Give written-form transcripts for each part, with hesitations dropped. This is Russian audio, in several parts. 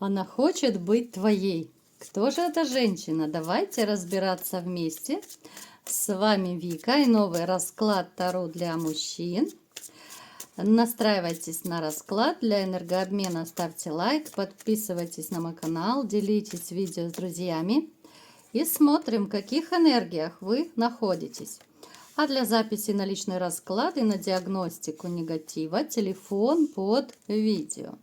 Она хочет быть твоей. Кто же эта женщина? Давайте разбираться вместе. С вами Вика и новый расклад Таро для мужчин. Настраивайтесь на расклад. Для энергообмена ставьте лайк, подписывайтесь на мой канал, делитесь видео с друзьями. И смотрим, в каких энергиях вы находитесь. А для записи на личный расклад и на диагностику негатива телефон под видео.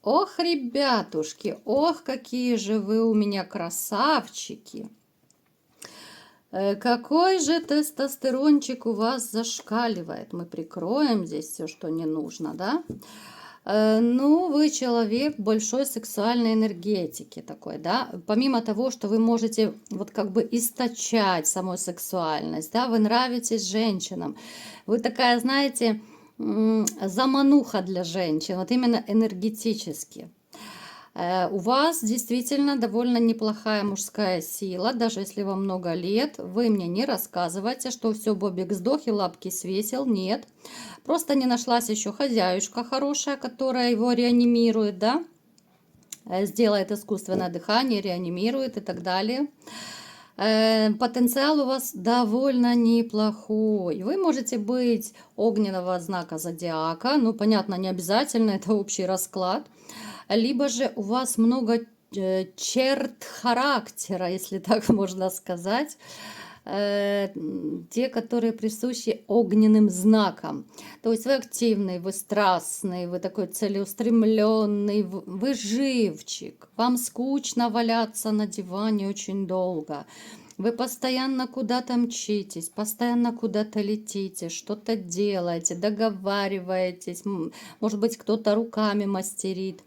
Ох, ребятушки, ох, какие же вы у меня красавчики. Какой же тестостерончик у вас зашкаливает. Мы прикроем здесь все, что не нужно, да? Ну, вы человек большой сексуальной энергетики такой, да? Помимо того, что вы можете вот как бы источать саму сексуальность, да? Вы нравитесь женщинам. Вы такая, знаете, замануха для женщин, вот именно энергетически. У вас действительно довольно неплохая мужская сила, даже если вам много лет. Вы мне не рассказывайте, что все, Бобик сдох и лапки свесил. Нет. Просто не нашлась еще хозяюшка хорошая, которая его реанимирует, да? Сделает искусственное дыхание, реанимирует и так далее. Потенциал у вас довольно неплохой. Вы можете быть огненного знака зодиака. Ну, понятно, не обязательно, это общий расклад. Либо же у вас много черт характера, если так можно сказать. Те, которые присущи огненным знакам. То есть вы активный, вы страстный, вы такой целеустремленный, вы живчик. Вам скучно валяться на диване очень долго. Вы постоянно куда-то мчитесь, постоянно куда-то летите, что-то делаете, договариваетесь. Может быть, кто-то руками мастерит.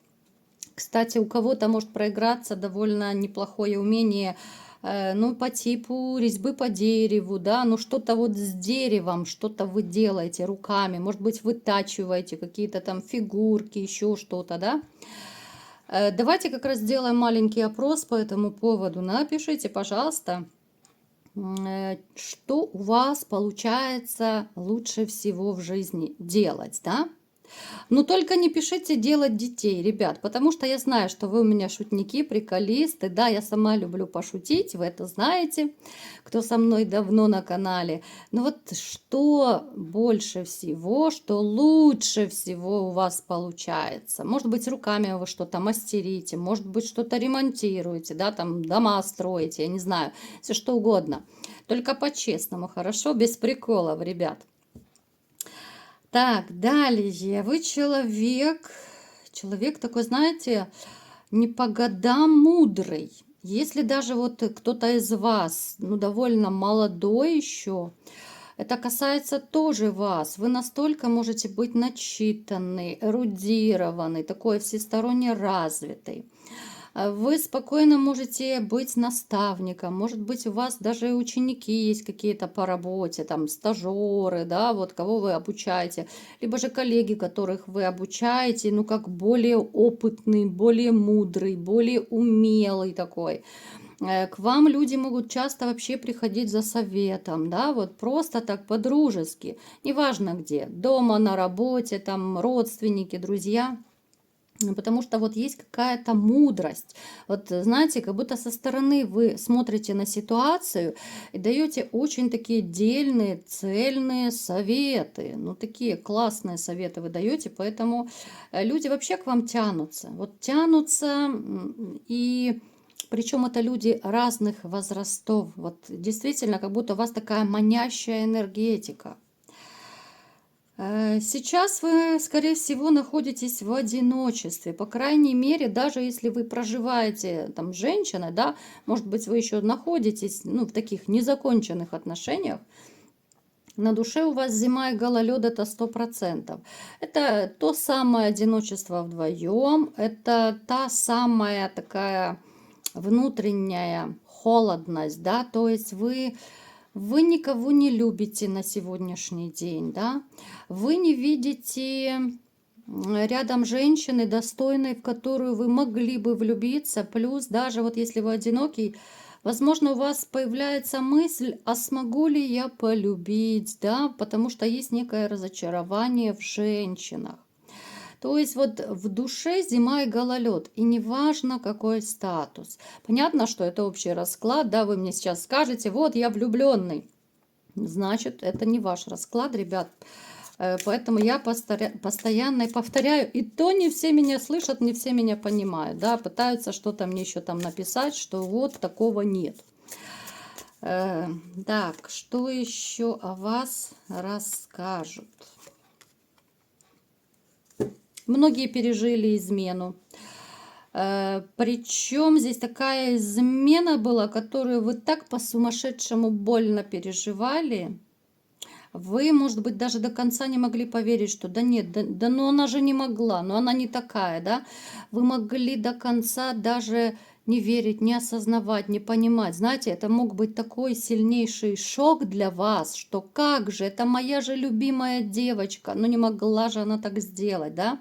Кстати, у кого-то может проиграться довольно неплохое умение, ну, по типу резьбы по дереву, да, ну, что-то вот с деревом, что-то вы делаете руками, может быть, вытачиваете какие-то там фигурки, еще что-то, да. Давайте как раз сделаем маленький опрос по этому поводу. Напишите, пожалуйста, что у вас получается лучше всего в жизни делать, да. Но только не пишите делать детей, ребят, потому что я знаю, что вы у меня шутники, приколисты. Да, я сама люблю пошутить, вы это знаете, кто со мной давно на канале. Но вот что больше всего, что лучше всего у вас получается? Может быть, руками вы что-то мастерите, может быть, что-то ремонтируете, да, там дома строите, я не знаю, все что угодно. Только по-честному, хорошо, без приколов, ребят. Так, далее, вы человек такой, знаете, не по годам мудрый. Если даже вот кто-то из вас, ну, довольно молодой еще, это касается тоже вас. Вы настолько можете быть начитанный, эрудированный, такой всесторонне развитый. Вы спокойно можете быть наставником, может быть, у вас даже ученики есть какие-то по работе, там стажеры, да, вот кого вы обучаете, либо же коллеги, которых вы обучаете, ну, как более опытный, более мудрый, более умелый такой. К вам люди могут часто вообще приходить за советом, да, вот просто так по-дружески, неважно где, дома, на работе, там родственники, друзья. Потому что вот есть какая-то мудрость. Вот знаете, как будто со стороны вы смотрите на ситуацию и даете очень такие дельные, цельные советы. Ну, такие классные советы вы даете, поэтому люди вообще к вам тянутся. Вот тянутся, и причем это люди разных возрастов. Вот действительно, как будто у вас такая манящая энергетика. Сейчас вы, скорее всего, находитесь в одиночестве. По крайней мере, даже если вы проживаете там с женщиной, да, может быть, вы еще находитесь, ну, в таких незаконченных отношениях, на душе у вас зима и гололед, это 100%. Это то самое одиночество вдвоем, это та самая такая внутренняя холодность, да, то есть вы никого не любите на сегодняшний день, да? Вы не видите рядом женщины достойной, в которую вы могли бы влюбиться. Плюс даже вот если вы одинокий, возможно, у вас появляется мысль, а смогу ли я полюбить, да? Потому что есть некое разочарование в женщинах. То есть вот в душе зима и гололед, и неважно какой статус. Понятно, что это общий расклад, да, вы мне сейчас скажете, вот я влюбленный. Значит, это не ваш расклад, ребят. Поэтому я постоянно повторяю, и то не все меня слышат, не все меня понимают, да, пытаются что-то мне еще там написать, что вот такого нет. Так, что еще о вас расскажут? Многие пережили измену. Причем здесь такая измена была, которую вы так по-сумасшедшему больно переживали. Вы, может быть, даже до конца не могли поверить, что да нет, да ну она же не могла, но она не такая, да. Вы могли до конца даже не верить, не осознавать, не понимать. Знаете, это мог быть такой сильнейший шок для вас, что как же, это моя же любимая девочка, ну не могла же она так сделать, да.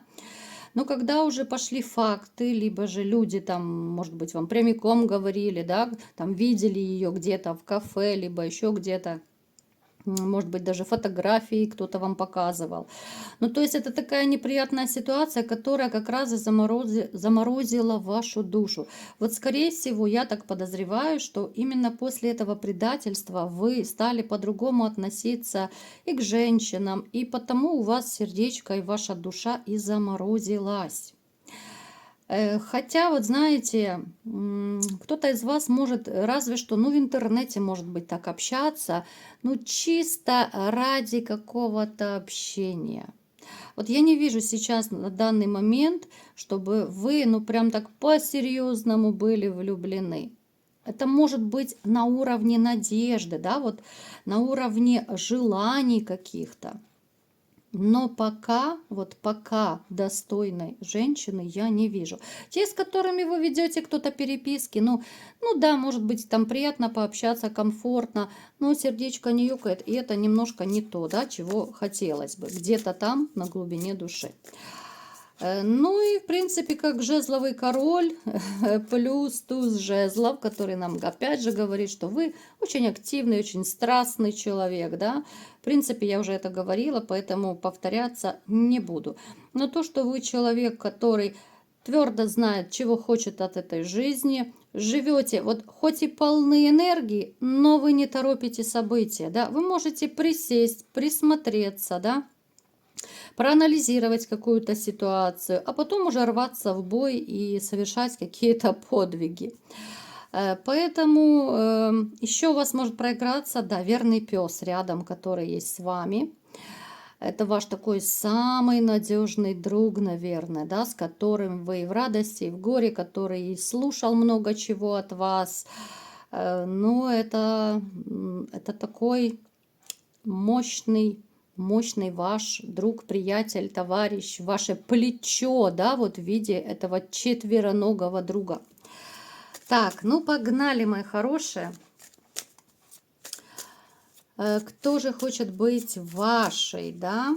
Но когда уже пошли факты, либо же люди там, может быть, вам прямиком говорили, да, там видели ее где-то в кафе, либо еще где-то, может быть, даже фотографии кто-то вам показывал. Ну, то есть это такая неприятная ситуация, которая как раз и заморозила вашу душу. Вот, скорее всего, я так подозреваю, что именно после этого предательства вы стали по-другому относиться и к женщинам, и потому у вас сердечко и ваша душа и заморозилась. Хотя, вот знаете, кто-то из вас может разве что, ну, в интернете, может быть, так общаться, ну, чисто ради какого-то общения. Вот я не вижу сейчас на данный момент, чтобы вы, ну, прям так по-серьезному были влюблены. Это может быть на уровне надежды, да, вот на уровне желаний каких-то. Но пока, вот пока достойной женщины я не вижу. Те, с которыми вы ведете кто-то переписки, ну да, может быть, там приятно пообщаться, комфортно, но сердечко не ёкает, и это немножко не то, да, чего хотелось бы, где-то там на глубине души. Ну и, в принципе, как жезловый король, плюс туз жезлов, который нам опять же говорит, что вы очень активный, очень страстный человек, да. В принципе, я уже это говорила, поэтому повторяться не буду. Но то, что вы человек, который твердо знает, чего хочет от этой жизни, живете, вот хоть и полны энергии, но вы не торопите события, да. Вы можете присесть, присмотреться, да, проанализировать какую-то ситуацию, а потом уже рваться в бой и совершать какие-то подвиги. Поэтому еще у вас может проиграться, да, верный пес рядом, который есть с вами. Это ваш такой самый надежный друг, наверное, да, с которым вы и в радости, и в горе, который и слушал много чего от вас. Но это такой мощный ваш друг, приятель, товарищ, ваше плечо, да, вот в виде этого четвероногого друга. Так, ну погнали, мои хорошие. Кто же хочет быть вашей, да?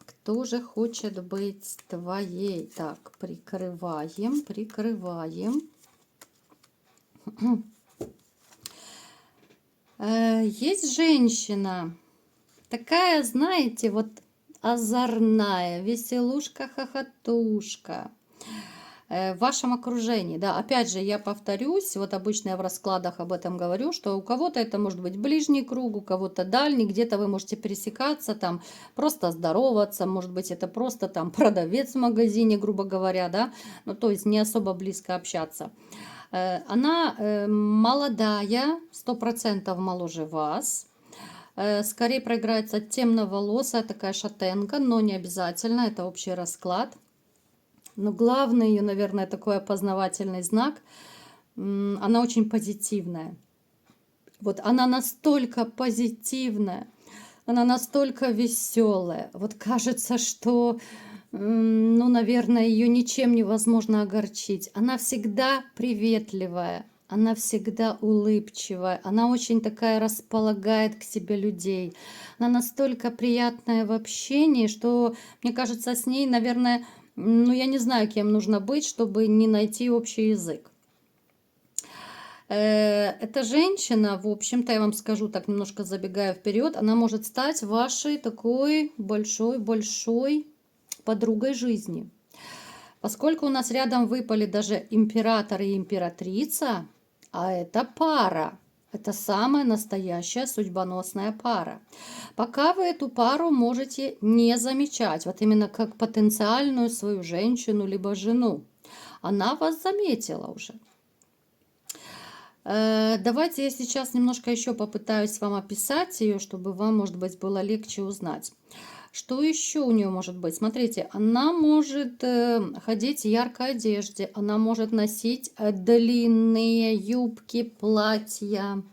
Кто же хочет быть твоей? Так, прикрываем, прикрываем. Есть женщина, такая, знаете, вот озорная, веселушка-хохотушка в вашем окружении, да, опять же, я повторюсь, вот обычно я в раскладах об этом говорю, что у кого-то это может быть ближний круг, у кого-то дальний, где-то вы можете пересекаться, там, просто здороваться, может быть, это просто там продавец в магазине, грубо говоря, да, ну, то есть не особо близко общаться. Она молодая, 100% моложе вас, скорее проиграется темноволосая, такая шатенка, но не обязательно, это общий расклад. Но главный ее, наверное, такой опознавательный знак, она очень позитивная. Вот она настолько позитивная, она настолько веселая. Вот кажется, что, ну, наверное, ее ничем невозможно огорчить. Она всегда приветливая, она всегда улыбчивая, она очень такая располагает к себе людей. Она настолько приятная в общении, что, мне кажется, с ней, наверное, ну, я не знаю, кем нужно быть, чтобы не найти общий язык. Эта женщина, в общем-то, я вам скажу, так немножко забегая вперед, она может стать вашей такой большой-большой подругой жизни. Поскольку у нас рядом выпали даже император и императрица, а это пара, это самая настоящая судьбоносная пара. Пока вы эту пару можете не замечать, вот именно как потенциальную свою женщину либо жену. Она вас заметила уже. Давайте я сейчас немножко еще попытаюсь вам описать ее, чтобы вам, может быть, было легче узнать. Что еще у нее может быть? Смотрите, она может ходить в яркой одежде, она может носить длинные юбки, платья,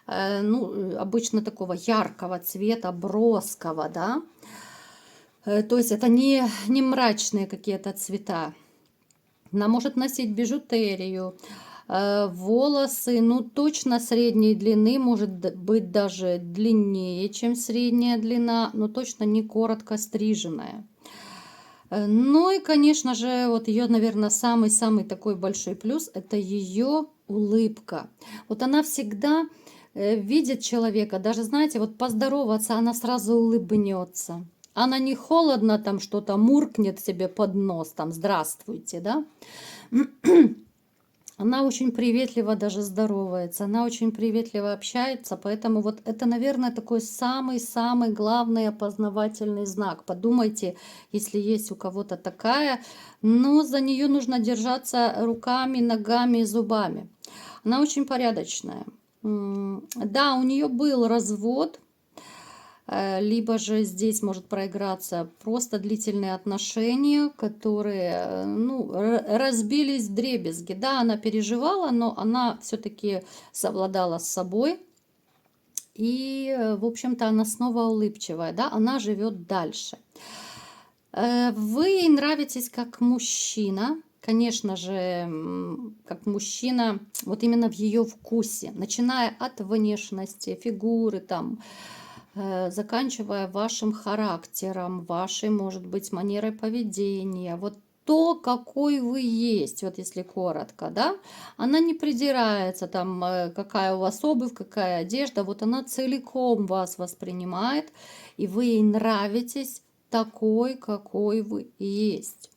ну, обычно такого яркого цвета, броского, да. То есть это не мрачные какие-то цвета. Она может носить бижутерию, волосы, ну, точно средней длины, может быть даже длиннее, чем средняя длина, но точно не коротко стриженная. Ну и, конечно же, вот ее, наверное, самый-самый такой большой плюс – это ее улыбка. Вот она всегда видит человека, даже, знаете, вот поздороваться, она сразу улыбнется. Она не холодно там что-то муркнет себе под нос, там «здравствуйте», да? Она очень приветливо даже здоровается, она очень приветливо общается, поэтому вот это, наверное, такой самый-самый главный опознавательный знак. Подумайте, если есть у кого-то такая, но за нее нужно держаться руками, ногами и зубами. Она очень порядочная. Да, у нее был развод, либо же здесь может проиграться просто длительные отношения, которые, ну, разбились вдребезги. Да, она переживала, но она все-таки совладала с собой. И, в общем-то, она снова улыбчивая, да, она живет дальше. Вы ей нравитесь как мужчина, конечно же, как мужчина, вот именно в ее вкусе, начиная от внешности, фигуры, там, заканчивая вашим характером, вашей, может быть, манерой поведения, вот то, какой вы есть, вот если коротко, да, она не придирается, там, какая у вас обувь, какая одежда, вот она целиком вас воспринимает, и вы ей нравитесь такой, какой вы есть.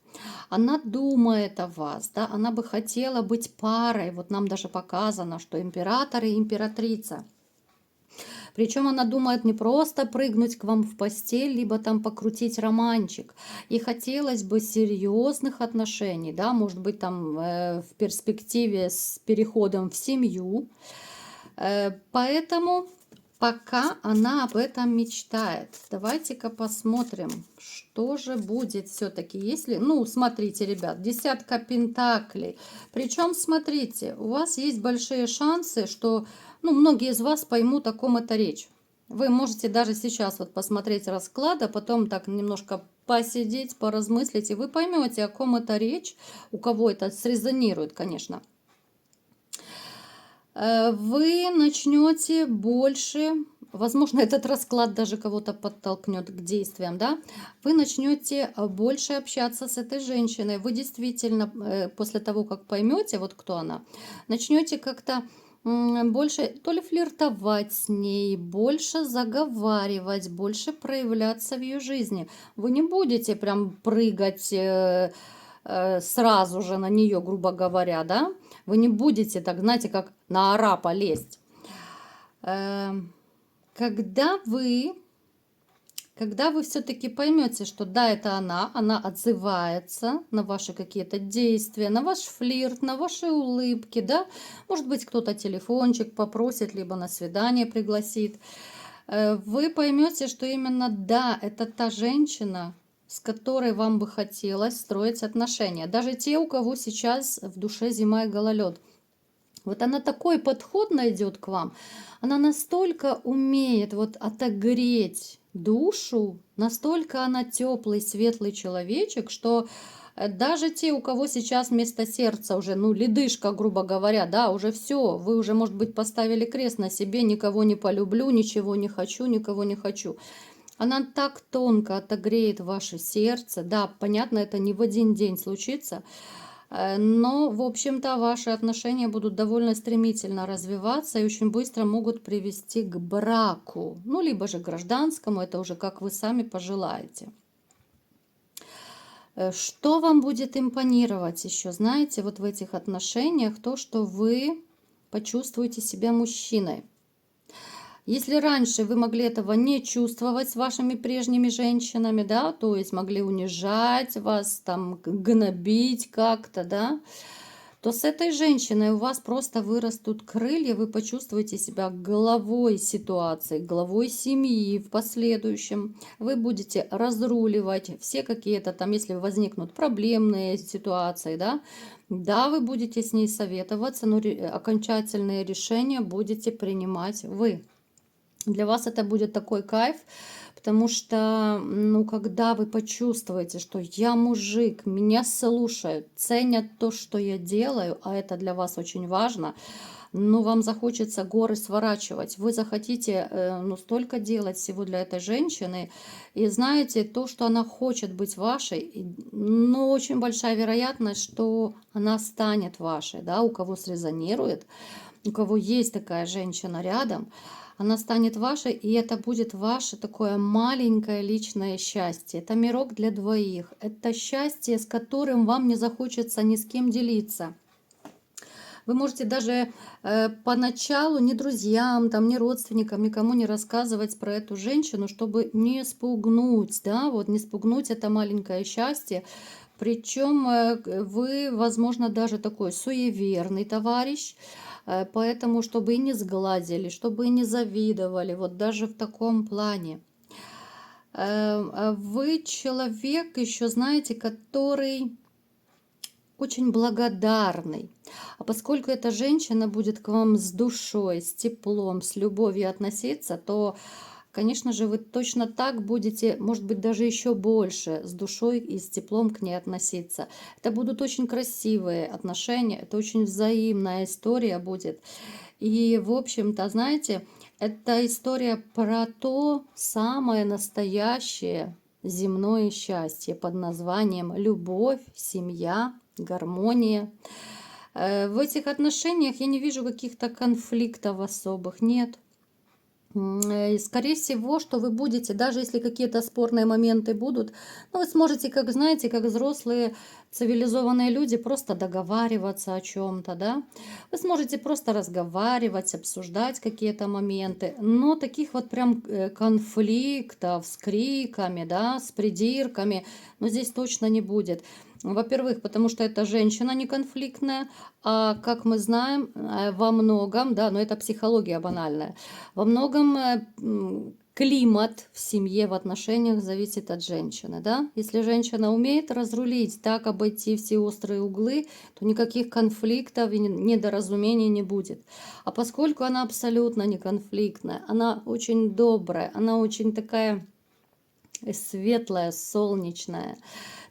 Она думает о вас, да, она бы хотела быть парой, вот нам даже показано, что император и императрица. Причем она думает не просто прыгнуть к вам в постель, либо там покрутить романчик. И хотелось бы серьезных отношений, да, может быть, там в перспективе с переходом в семью. Поэтому пока она об этом мечтает. Давайте-ка посмотрим, что же будет все-таки, если... Ну, смотрите, ребят, десятка пентаклей. Причем, смотрите, у вас есть большие шансы, что, ну, многие из вас поймут, о ком это речь. Вы можете даже сейчас вот посмотреть расклад, а потом так немножко посидеть, поразмыслить, и вы поймете, о ком это речь, у кого это срезонирует, конечно. Вы начнете больше, возможно, этот расклад даже кого-то подтолкнет к действиям, да, вы начнете больше общаться с этой женщиной. Вы действительно, после того, как поймете, вот кто она, начнете как-то больше то ли флиртовать с ней, больше заговаривать, больше проявляться в ее жизни. Вы не будете прям прыгать сразу же на нее, грубо говоря, да? Вы не будете так, знаете, как на арапа лезть. Когда вы все-таки поймете, что да, это она отзывается на ваши какие-то действия, на ваш флирт, на ваши улыбки, да, может быть, кто-то телефончик попросит, либо на свидание пригласит, вы поймете, что именно да, это та женщина, с которой вам бы хотелось строить отношения. Даже те, у кого сейчас в душе зима и гололед. Вот она такой подход найдет к вам, она настолько умеет вот отогреть душу, настолько она теплый, светлый человечек, что даже те, у кого сейчас вместо сердца уже, ну, ледышка, грубо говоря, да, уже все, вы уже, может быть, поставили крест на себе, никого не полюблю, ничего не хочу, никого не хочу. Она так тонко отогреет ваше сердце, да, понятно, это не в один день случится, но, в общем-то, ваши отношения будут довольно стремительно развиваться и очень быстро могут привести к браку, ну, либо же гражданскому, это уже как вы сами пожелаете. Что вам будет импонировать еще, знаете, вот в этих отношениях, то, что вы почувствуете себя мужчиной. Если раньше вы могли этого не чувствовать с вашими прежними женщинами, да, то есть могли унижать вас, там, гнобить как-то, да, то с этой женщиной у вас просто вырастут крылья, вы почувствуете себя главой ситуации, главой семьи в последующем. Вы будете разруливать все какие-то там, если возникнут проблемные ситуации, да, вы будете с ней советоваться, но окончательные решения будете принимать вы. Для вас это будет такой кайф, потому что, ну, когда вы почувствуете, что я мужик, меня слушают, ценят то, что я делаю, а это для вас очень важно, ну, вам захочется горы сворачивать. Вы захотите, ну, столько делать всего для этой женщины. И знаете, то, что она хочет быть вашей, ну, очень большая вероятность, что она станет вашей, да, у кого срезонирует, у кого есть такая женщина рядом, она станет вашей, и это будет ваше такое маленькое личное счастье. Это мирок для двоих. Это счастье, с которым вам не захочется ни с кем делиться. Вы можете даже поначалу ни друзьям, там, ни родственникам, никому не рассказывать про эту женщину, чтобы не спугнуть, да, вот не спугнуть это маленькое счастье. Причем вы, возможно, даже такой суеверный товарищ, поэтому, чтобы и не сгладили, чтобы и не завидовали, вот даже в таком плане. Вы человек еще, знаете, который очень благодарный. А поскольку эта женщина будет к вам с душой, с теплом, с любовью относиться, то, конечно же, вы точно так будете, может быть, даже еще больше с душой и с теплом к ней относиться. Это будут очень красивые отношения, это очень взаимная история будет. И, в общем-то, знаете, это история про то самое настоящее земное счастье под названием любовь, семья, гармония. В этих отношениях я не вижу каких-то конфликтов особых, нет. И скорее всего, что вы будете, даже если какие-то спорные моменты будут, ну, вы сможете, как знаете, как взрослые цивилизованные люди, просто договариваться о чем-то, да. Вы сможете просто разговаривать, обсуждать какие-то моменты, но таких вот прям конфликтов с криками, да, с придирками, но здесь точно не будет. Во-первых, потому что эта женщина не конфликтная, а как мы знаем, во многом, да, но это психология банальная, во многом климат в семье, в отношениях зависит от женщины, да. Если женщина умеет разрулить, так обойти все острые углы, то никаких конфликтов и недоразумений не будет. А поскольку она абсолютно не конфликтная, она очень добрая, она очень такая светлая, солнечная,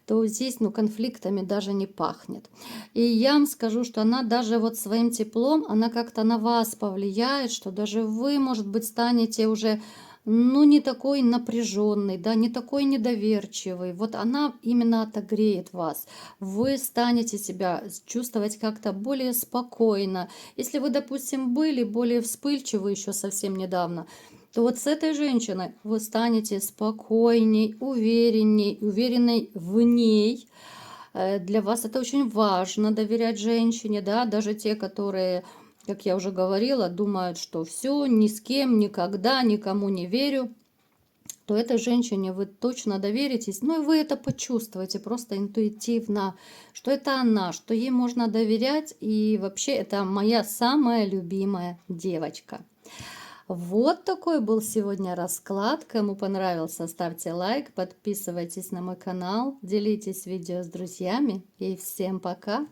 то здесь, ну, конфликтами даже не пахнет. И я вам скажу, что она даже вот своим теплом, она как-то на вас повлияет, что даже вы, может быть, станете уже, ну, не такой напряженный, да, не такой недоверчивый. Вот она именно отогреет вас. Вы станете себя чувствовать как-то более спокойно. Если вы, допустим, были более вспыльчивы еще совсем недавно, то вот с этой женщиной вы станете спокойней, уверенней, уверенной в ней. Для вас это очень важно, доверять женщине, да, даже те, которые, как я уже говорила, думают, что все, ни с кем, никогда, никому не верю, то этой женщине вы точно доверитесь, ну и вы это почувствуете просто интуитивно, что это она, что ей можно доверять, и вообще это моя самая любимая девочка. Вот такой был сегодня расклад. Кому понравился, ставьте лайк, подписывайтесь на мой канал, делитесь видео с друзьями. И всем пока!